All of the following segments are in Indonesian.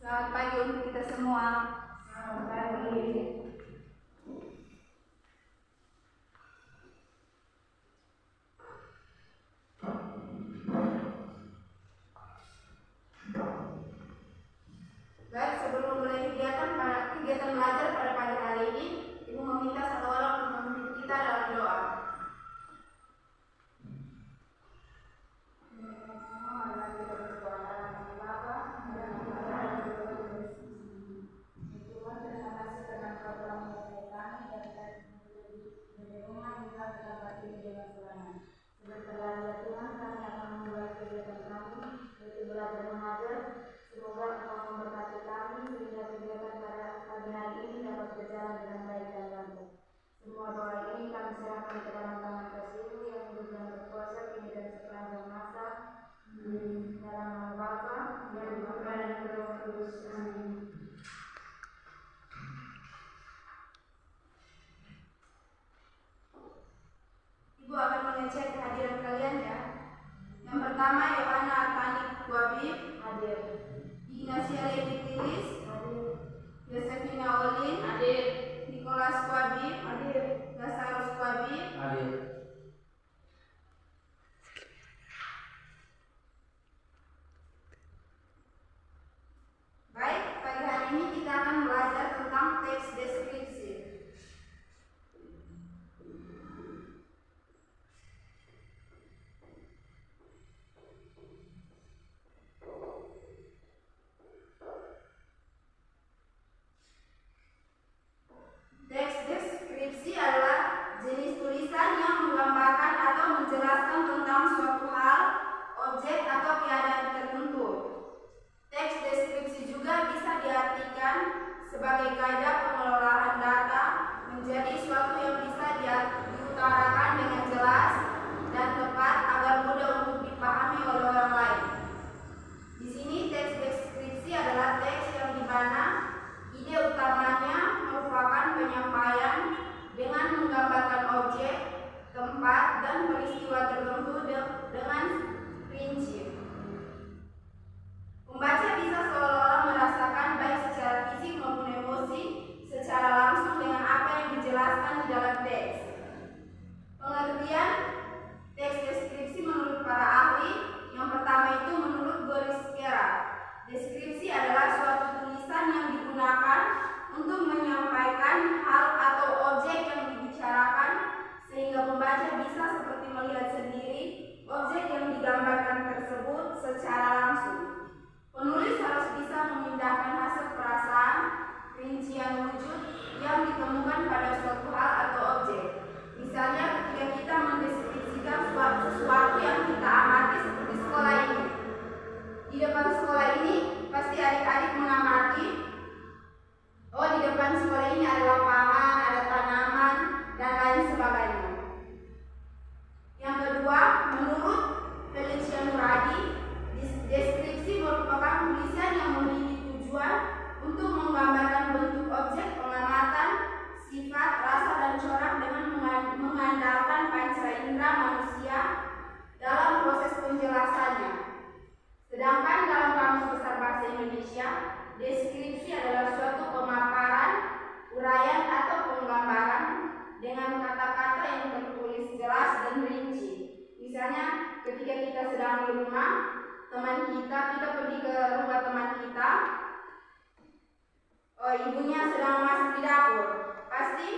Selamat pagi untuk kita semua. Selamat pagi. Baik, sebelum mulai kegiatan belajar pada pagi hari ini, Ibu meminta satu orang untuk memimpin kita dalam doa. Semua doa ini kami serahkan ke dalam tangan kasih-Mu yang hidup dan berkuasa kini dan sepanjang masa. Dalam nama Bapa dan Putra dan Roh Kudus. Amin. Ibu akan mengecek kehadiran kalian ya. Yang pertama Yohana Artani Wabib hadir. Ignacia Levitilis hadir. Yosefina Olin hadir. Nicholas Wabib hadir. Lazarus Wabib hadir. Baik, pagi hari ini kita akan belajar tentang teks deskripsi. Teks deskripsi adalah jenis tulisan yang menggambarkan atau menjelaskan tentang suatu hal, objek atau keadaan tertentu. Teks deskripsi juga bisa diartikan sebagai kaidah pengelolaan data menjadi suatu yang bisa diutarakan dengan jelas dan tepat agar mudah untuk dipahami oleh orang lain. Di sini teks deskripsi adalah teks yang di mana ide utamanya merupakan penyampaian dengan menggambarkan objek, tempat, dan peristiwa tertentu dengan rinci. Pembaca bisa seolah-olah merasakan baik secara fisik maupun emosi secara langsung dengan apa yang dijelaskan di dalam teks. Pengertian teks deskripsi menurut para ahli, yang pertama itu menurut Boris Kera. Deskripsi adalah suatu tulisan yang digunakan untuk menyampaikan hal atau objek yang dibicarakan sehingga pembaca bisa seperti melihat sendiri objek yang digambarkan tersebut secara langsung. Penulis harus bisa memindahkan hasil perasaan, rincian wujud yang ditemukan pada suatu hal atau objek. Misalnya ketika kita mendeskripsikan sesuatu yang kita amati seperti sekolah ini. Di depan sekolah ini pasti adik-adik mengamati, oh di depan sekolah ini ada lapangan, ada tanaman, dan lain sebagainya. Yang kedua, menurut Felicia Nuradi, deskripsi merupakan tulisan yang memiliki tujuan untuk menggambarkan bentuk objek pengamatan, sifat, rasa, dan corak dengan mengandalkan panca indera manusia dalam proses penjelasannya. Sedangkan dalam Kamus Besar Bahasa Indonesia, deskripsi adalah suatu pemaparan, uraian, atau penggambaran dengan kata-kata yang tertulis jelas dan rinci. Misalnya ketika kita sedang di rumah teman kita pergi ke rumah teman kita, ibunya sedang masak di dapur, pasti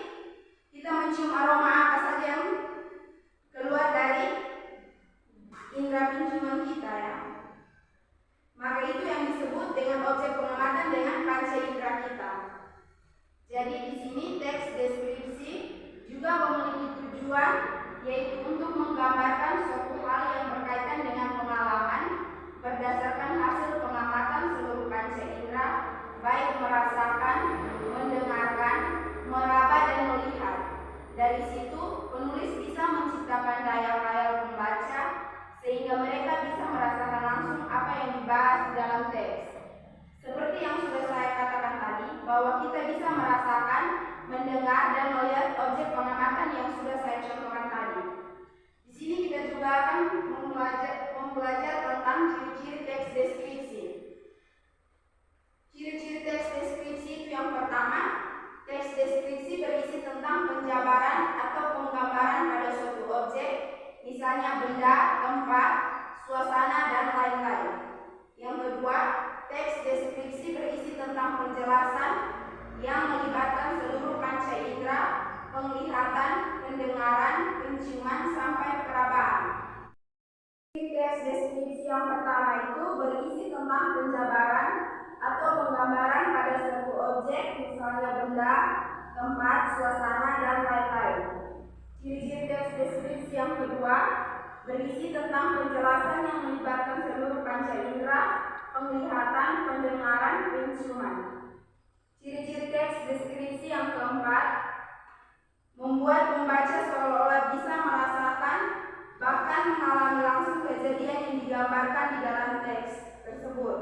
kita mencium aroma apa saja yang keluar dari indera penciuman kita ya. Maka itu yang disebut dengan objek pengamatan dengan panca indera kita. Jadi di sini teks deskripsi juga memiliki tujuan, yaitu untuk menggambarkan suatu hal yang berkaitan dengan pengalaman berdasarkan hasil pengamatan seluruh panca indera, baik merasakan, mendengarkan, meraba, dan melihat. Dari situ penulis bisa menciptakan khayal-khayal pembaca sehingga mereka bisa merasakan langsung apa yang dibahas di dalam teks. Seperti yang sudah saya katakan tadi, bahwa kita bisa merasakan, mendengar, dan melihat objek pengamatan yang sudah saya contohkan tadi. benda, tempat, suasana, dan lain-lain. Yang kedua, teks deskripsi berisi tentang penjelasan yang melibatkan seluruh panca indera, penglihatan, pendengaran, penciuman, sampai perabaan. Teks deskripsi yang pertama itu berisi tentang penjabaran atau penggambaran pada suatu objek, misalnya benda, tempat, suasana, dan lain-lain. Ciri-ciri teks deskripsi yang kedua berisi tentang penjelasan yang melibatkan seluruh panca indera, penglihatan, pendengaran, penciuman. Ciri-ciri teks deskripsi yang keempat membuat pembaca seolah-olah bisa merasakan bahkan mengalami langsung kejadian yang digambarkan di dalam teks tersebut.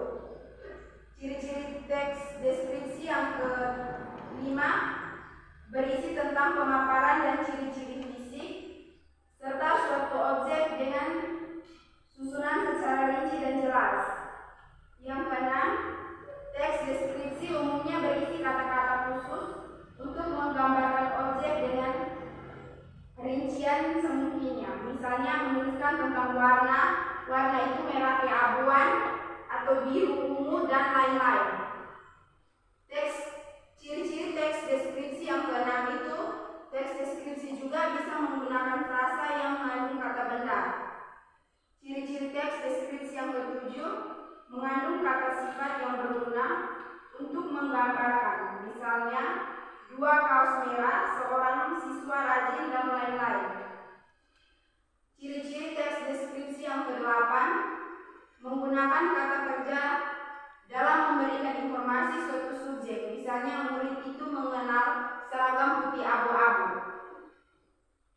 Ciri-ciri teks deskripsi yang kelima berisi tentang pemaparan dan ciri-ciri fisik serta suatu objek dengan susunan secara rinci dan jelas. Yang keenam, teks deskripsi umumnya berisi kata-kata khusus untuk menggambarkan objek dengan rincian semungkinnya. Misalnya menuliskan tentang warna itu merah keabuan atau biru ungu dan lain-lain. Ciri-ciri teks deskripsi yang keenam itu, teks deskripsi juga bisa menggunakan frasa yang mengandung kata benda. Ciri-ciri teks deskripsi yang ketujuh mengandung kata sifat yang berguna untuk menggambarkan, misalnya 2 kaos merah, seorang siswa rajin, dan lain-lain. Ciri-ciri teks deskripsi yang kedelapan menggunakan kata kerja dalam memberikan informasi suatu subjek, misalnya murid itu mengenal seragam putih abu-abu.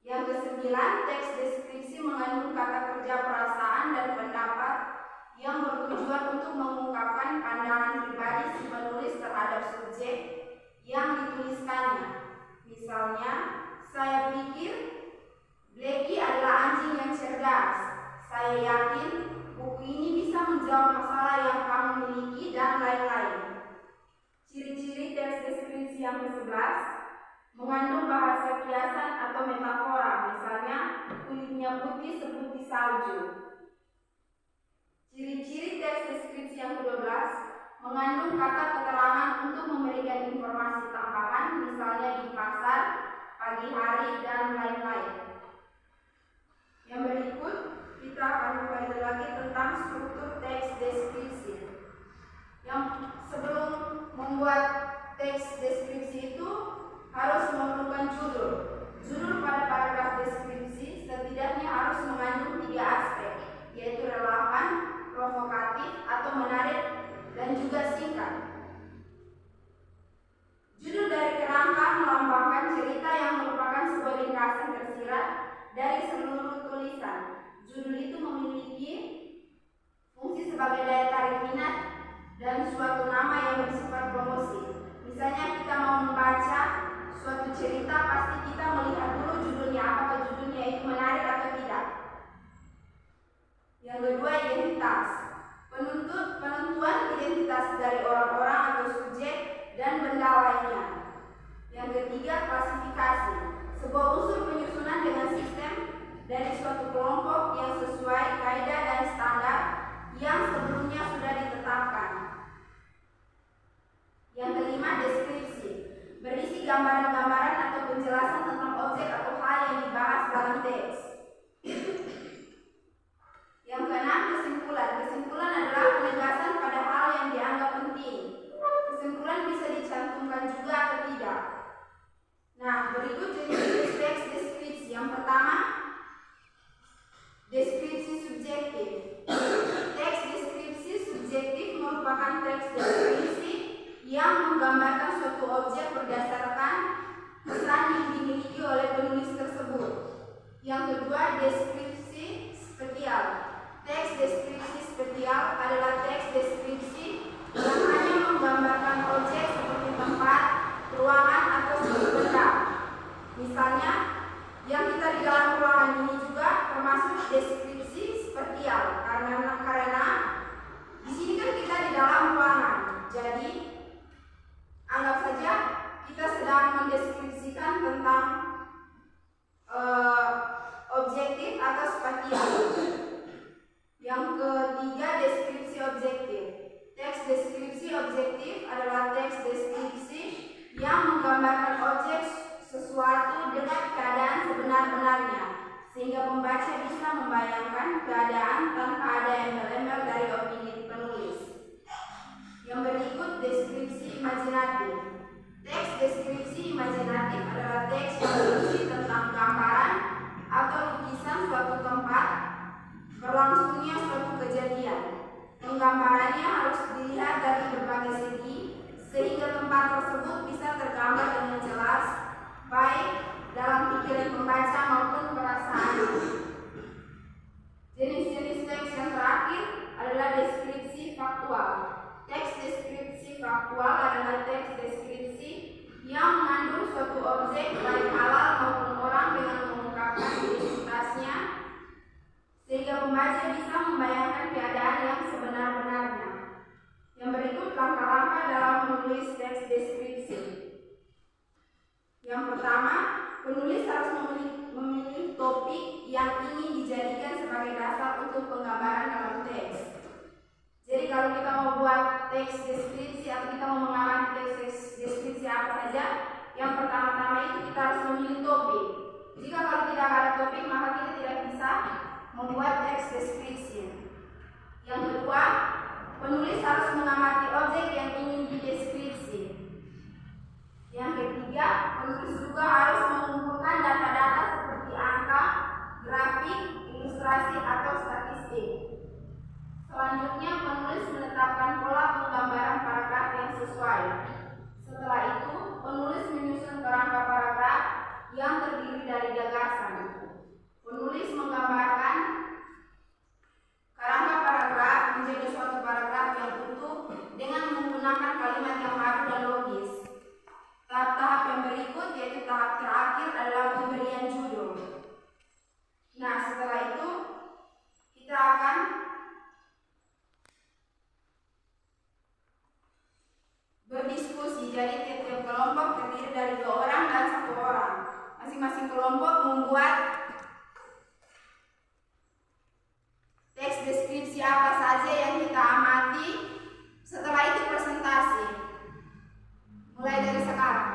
Yang kesembilan, teks deskripsi mengandung kata kerja perasaan dan pendapat yang bertujuan untuk mengungkapkan pandangan pribadi si penulis terhadap subjek yang dituliskannya. Misalnya, saya pikir Blacky adalah anjing yang cerdas. Saya yakin buku ini bisa menjawab masalah yang kamu miliki, dan lain-lain. Ciri-ciri teks deskripsi yang ke-11 mengandung bahasa kiasan atau metafora, misalnya kulitnya putih seputih salju. Ciri-ciri teks deskripsi yang ke-12 mengandung kata keterangan untuk memberikan informasi tambahan, misalnya di pasar, pagi hari, dan lain-lain. Yang berikut kita akan mempelajari lagi tentang struktur teks deskripsi. Yang sebelum membuat teks deskripsi itu harus memerlukan judul. Judul pada paragraf deskripsi setidaknya harus mengandung 3 aspek, yaitu relevan, provokatif, atau menarik, dan juga singkat. Judul dari kerangka melambangkan cerita yang merupakan sebuah ringkasan tersirat dari seluruh tulisan. Judul itu memiliki fungsi sebagai daya tarik minat dan suatu nama yang bersifat promosi. Misalnya kita mau membaca suatu cerita, pasti kita melihat dulu judulnya, apakah judulnya itu menarik atau tidak. Yang kedua, identitas. Penentuan identitas dari orang-orang atau subjek dan benda lainnya. Yang ketiga, klasifikasi. Sebuah unsur penyusunan dengan sistem dari suatu kelompok yang sesuai kaidah dan standar yang sebelumnya sudah ditetapkan. Yang kelima, deskripsi. Berisi gambaran-gambaran atau penjelasan tentang objek atau hal yang dibahas dalam teks. Yang keenam, kesimpulan. Kesimpulan adalah penegasan pada hal yang dianggap penting. Kesimpulan bisa dicantumkan juga atau tidak. Nah, berikut jenis teks deskripsi. Yang pertama, deskripsi subjektif. Teks deskripsi subjektif merupakan teks deskripsi yang menggambarkan suatu objek berdasarkan kesan yang dimiliki oleh penulis tersebut. Yang kedua, deskripsi spesial. Teks deskripsi spesial adalah teks deskripsi yang hanya menggambarkan objek seperti tempat, ruangan, atau suatu benda. Misalnya, yang kita di dalam ruangan ini juga termasuk deskripsi spesial karena di sini kan kita di dalam ruangan. Jadi anggap saja kita sedang mendeskripsikan tentang objektif atau spasial. sehingga pembaca bisa membayangkan keadaan tanpa ada embel-embel dari opini penulis. Yang berikut deskripsi imajinatif. Teks deskripsi imajinatif adalah teks yang berisi tentang gambaran atau lukisan suatu tempat, berlangsungnya suatu kejadian. Penggambarannya harus dilihat dari berbagai segi, sehingga tempat tersebut bisa tergambar dengan jelas, baik dalam pikiran pembaca maupun perasaannya. Jenis-jenis teks yang terakhir adalah deskripsi faktual. Teks deskripsi faktual adalah teks deskripsi yang mengandung suatu objek baik halal maupun orang dengan mengungkapkan identitasnya, sehingga pembaca bisa membayangkan keadaan yang sebenar-benarnya. Yang berikut langkah-langkah dalam menulis teks deskripsi. Yang pertama, penulis harus memilih topik yang ingin dijadikan sebagai dasar untuk penggambaran dalam teks. Jadi kalau kita mau buat teks deskripsi atau kita mau mengamati teks deskripsi apa saja, yang pertama-tama itu kita harus memilih topik. Jika kalau tidak ada topik, maka kita tidak bisa membuat teks deskripsi. Yang kedua, penulis harus mengamati objek yang ingin dideskripsi. Yang ketiga, penulis juga harus mengumpulkan data-data seperti angka, grafik, ilustrasi, atau statistik. Selanjutnya, penulis menetapkan pola penggambaran paragraf yang sesuai. Setelah itu, penulis menyusun kerangka paragraf yang terdiri dari gagasan. Penulis menggambarkan kerangka paragraf menjadi suatu paragraf yang utuh dengan menggunakan kalimat yang baru dan logis. Tahap-tahap yang berikut, yaitu tahap terakhir, adalah pemberian judul. Nah, setelah itu kita akan berdiskusi. Jadi tiap-tiap kelompok terdiri dari 2 orang dan 1 orang. Masing-masing kelompok membuat teks deskripsi apa saja yang kita amati. Setelah itu presentasi. Mulai dari sekarang.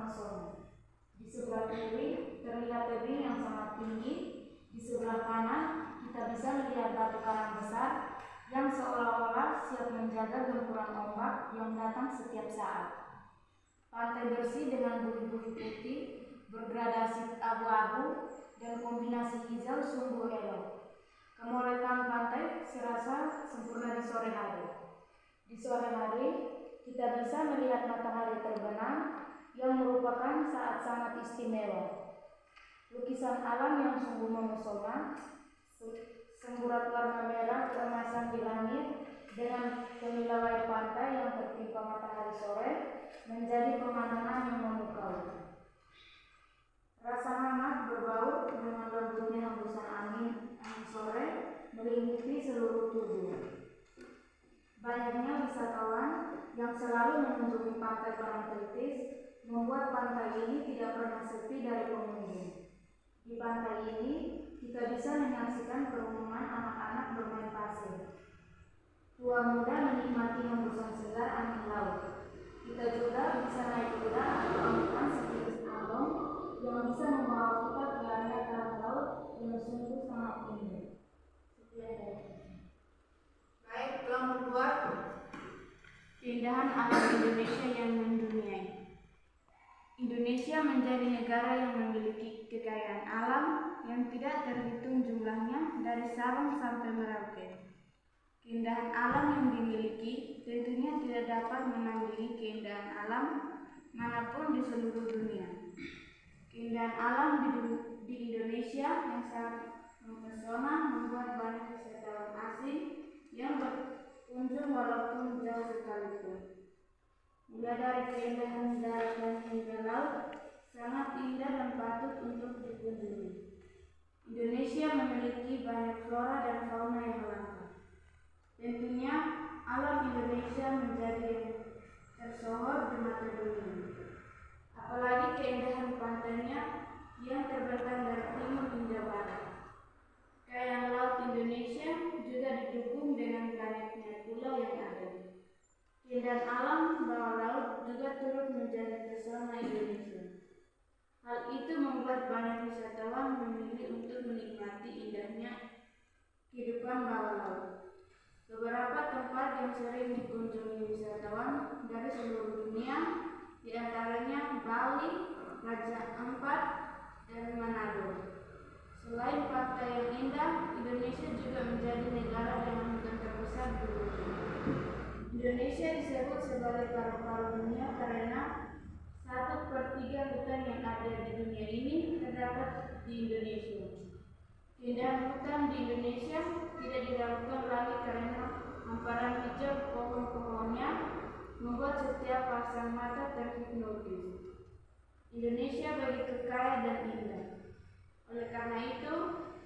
memesona. Di sebelah kiri terlihat tebing yang sangat tinggi. Di sebelah kanan kita bisa melihat batu karang besar yang seolah-olah siap menjaga gempuran ombak yang datang setiap saat. Pantai bersih dengan bui-bui putih, bergradasi abu-abu, dan kombinasi hijau sungguh elok. Kemolekan pantai serasa sempurna di sore hari. Di sore hari, kita bisa melihat matahari terbenam yang merupakan saat sangat istimewa. Lukisan alam yang sungguh memesona, semburat warna merah keemasan di langit dengan kemilauan pantai yang tertimpa matahari sore menjadi pemandangan yang memukau. Rasa hangat berbaur dengan lembutnya hembusan angin sore meliputi seluruh tubuh. Banyaknya wisatawan yang selalu mengunjungi pantai Parangtritis membuat pantai ini tidak pernah sepi dari pengunjung. Di pantai ini kita bisa menyaksikan kerumunan anak-anak bermain pasir. Tua muda menikmati hembusan segar angin laut. Kita juga bisa naik kuda atau angkutan sejenis abong yang bisa membawa kita ke area tanah laut yang sungguh sangat indah. Sekian dari saya. Baik, kelompok 2. Keindahan alam Indonesia yang mendunia. Indonesia menjadi negara yang memiliki kekayaan alam yang tidak terhitung jumlahnya dari Sabang sampai Merauke. Keindahan alam yang dimiliki tentunya tidak dapat menandingi keindahan alam manapun di seluruh dunia. Keindahan alam di Indonesia yang sangat mempesona membuat banyak wisatawan asing yang berkunjung walaupun jauh sekalipun. Mulai dari keindahan darat dan hingga laut sangat indah dan patut untuk dikunjungi. Indonesia memiliki banyak flora dan fauna yang langka. Tentunya alam Indonesia menjadi yang tersohor di mata dunia. Apalagi keindahan pantainya yang terbentang dari timur hingga barat. Kekayaan laut Indonesia juga didukung dengan banyaknya pulau yang ada. Keindahan alam bawah laut juga turut menjadi pesona Indonesia. Hal itu membuat banyak wisatawan memilih untuk menikmati indahnya kehidupan bawah laut. Beberapa tempat yang sering dikunjungi wisatawan dari seluruh dunia, di antaranya Bali, Raja Ampat, dan Manado. Selain pantai yang indah, Indonesia juga menjadi negara dengan hutan terbesar di dunia. Indonesia disebut sebagai paru-paru dunia karena 1/3 hutan yang ada di dunia ini terdapat di Indonesia. Keindahan hutan di Indonesia tidak diragukan lagi karena hamparan hijau pohon-pohonnya membuat setiap pasang mata terhipnotis. Indonesia begitu kaya dan indah. Oleh karena itu,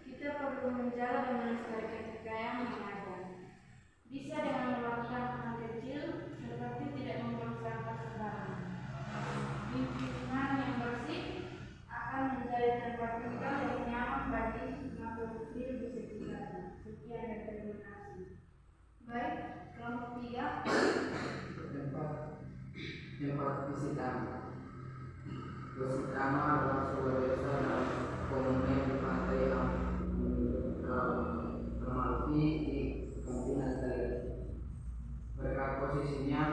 kita perlu menjaga dan melestarikan kekayaan yang ada. Bisa dengan melakukan hal kecil seperti tidak membuang sampah sembarangan. Lingkungan yang bersih akan menjadi tempat tinggal yang nyaman bagi makhluk hidup di sekitarnya. Sekian dan terima kasih. Baik, kelompok 3. Tempat wisata. Wisata adalah sebuah desa dan komunen di pantai Amalfi di Kampung Asari. Berkat posisinya,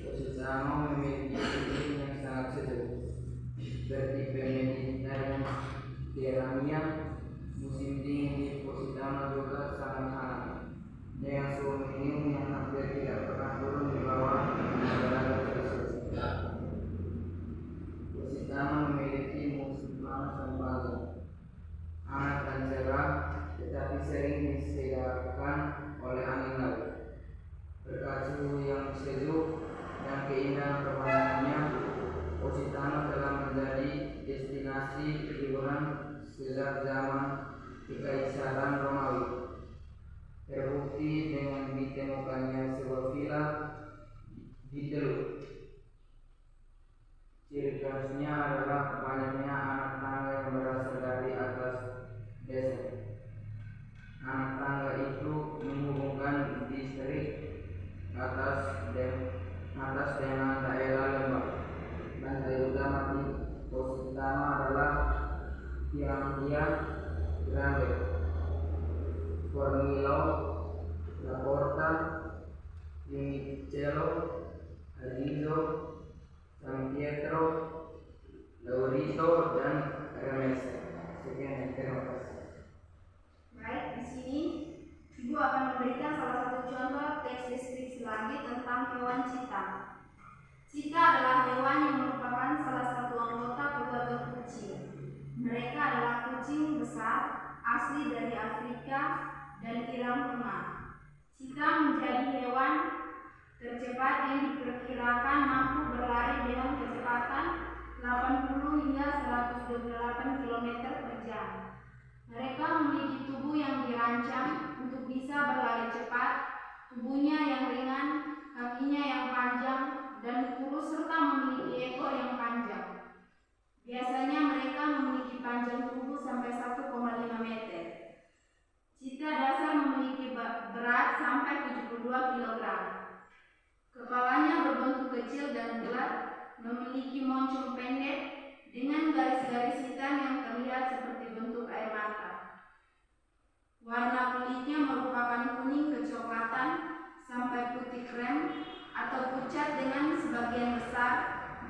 Positano memiliki iklim yang sangat sejuk. Bertipe Mediterania, musim dingin di Positano juga sangat hangat. Dengan suhu minimum yang hampir tidak pernah turun di bawah 19°C. Positano memiliki musim panas dan panjang, hangat dan cerah, tetapi sering disegarkan oleh angin laut. Berkat suhu yang sejuk dan keindahan pemandangannya, Positano telah menjadi destinasi liburan sejak zaman Kekaisaran Romawi. Terbukti dengan ditemukannya sebuah villa di Teluk. Ciri khasnya adalah banyaknya anak tangga yang berasal dari atas desa. Anak tangga itu menghubungkan distrik atas dengan daerah lembah. Pantai utama Finlandia Grande, Formilo, Laporta, Limoncello, Arezzo, San Pietro, Laurito, dan Remese. Sekian, terima kasih. Baik, di sini Ibu akan memberikan salah satu contoh teks deskripsi lagi tentang hewan cita. Cita adalah hewan yang merupakan salah satu anggota keluarga kucing. Mereka adalah kucing besar asli dari Afrika dan Iran Tengah. Cita menjadi hewan tercepat yang diperkirakan mampu berlari dengan kecepatan 80 hingga 128 km per jam. Mereka memiliki tubuh yang dirancang untuk bisa berlari cepat, tubuhnya yang ringan, kakinya yang panjang dan kurus serta memiliki ekor yang panjang. Biasanya mereka memiliki panjang tubuh sampai 1,5 meter. Cita dasar memiliki berat sampai 72 kg. Kepalanya berbentuk kecil dan bulat, memiliki moncong pendek dengan garis-garis hitam yang terlihat seperti bentuk air mata. Warna kulitnya merupakan kuning kecoklatan sampai putih krem atau pucat dengan sebagian besar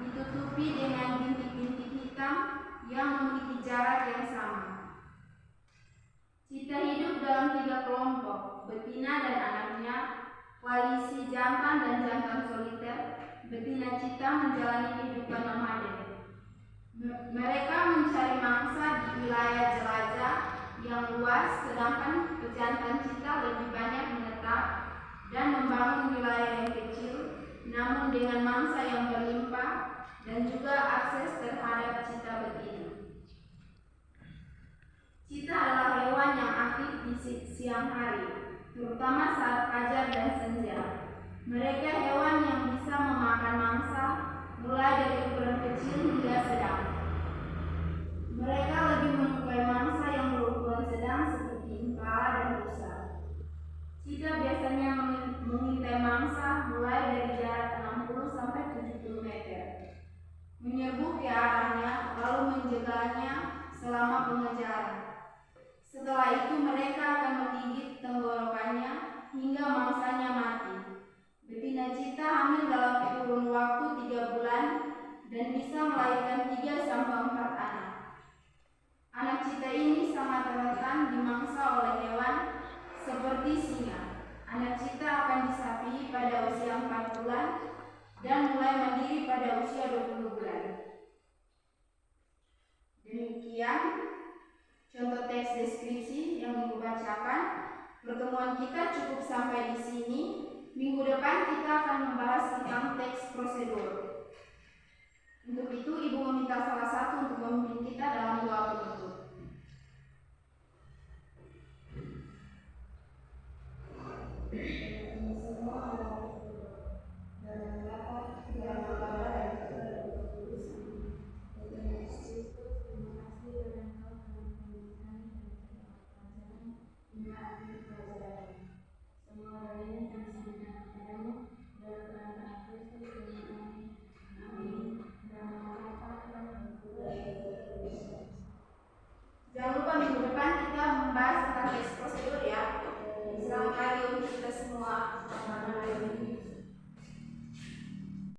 ditutupi dengan bintik-bintik hitam yang memiliki jarak yang sama. Cita hidup dalam 3 kelompok, betina dan anaknya, koalisi jantan dan jantan soliter. Betina cita menjalani kehidupan nomaden. Mereka mencari mangsa di wilayah jelajah yang luas, sedangkan pejantan cita lebih banyak menetap dan membangun wilayah yang kecil, namun dengan mangsa yang berlimpah dan juga akses terhadap cita betina. Cita adalah hewan yang aktif di siang hari, terutama saat fajar dan senja. Mereka hewan yang bisa memakan mangsa mulai dari ukuran kecil hingga sedang. Mereka lebih menyukai mangsa yang berukuran sedang seperti impala dan rusa. Cita biasanya mengintai mangsa mulai dari jarak 60 sampai 70 meter, menyerbu ke arahnya lalu menjegalnya selama pengejaran. Setelah itu mereka akan menggigit tenggorokannya hingga mangsanya mati. Betina cita hamil dalam kurun waktu 3 bulan dan bisa melahirkan 3 sampai 4 anak. Anak cita ini sangat rentan dimangsa oleh hewan seperti singa. Anak cita akan disapii pada usia 4 bulan dan mulai mandiri pada usia 20 bulan. Demikian contoh teks deskripsi yang Ibu bacakan. Pertemuan kita cukup sampai di sini. Minggu depan kita akan membahas tentang teks prosedur. Untuk itu Ibu meminta salah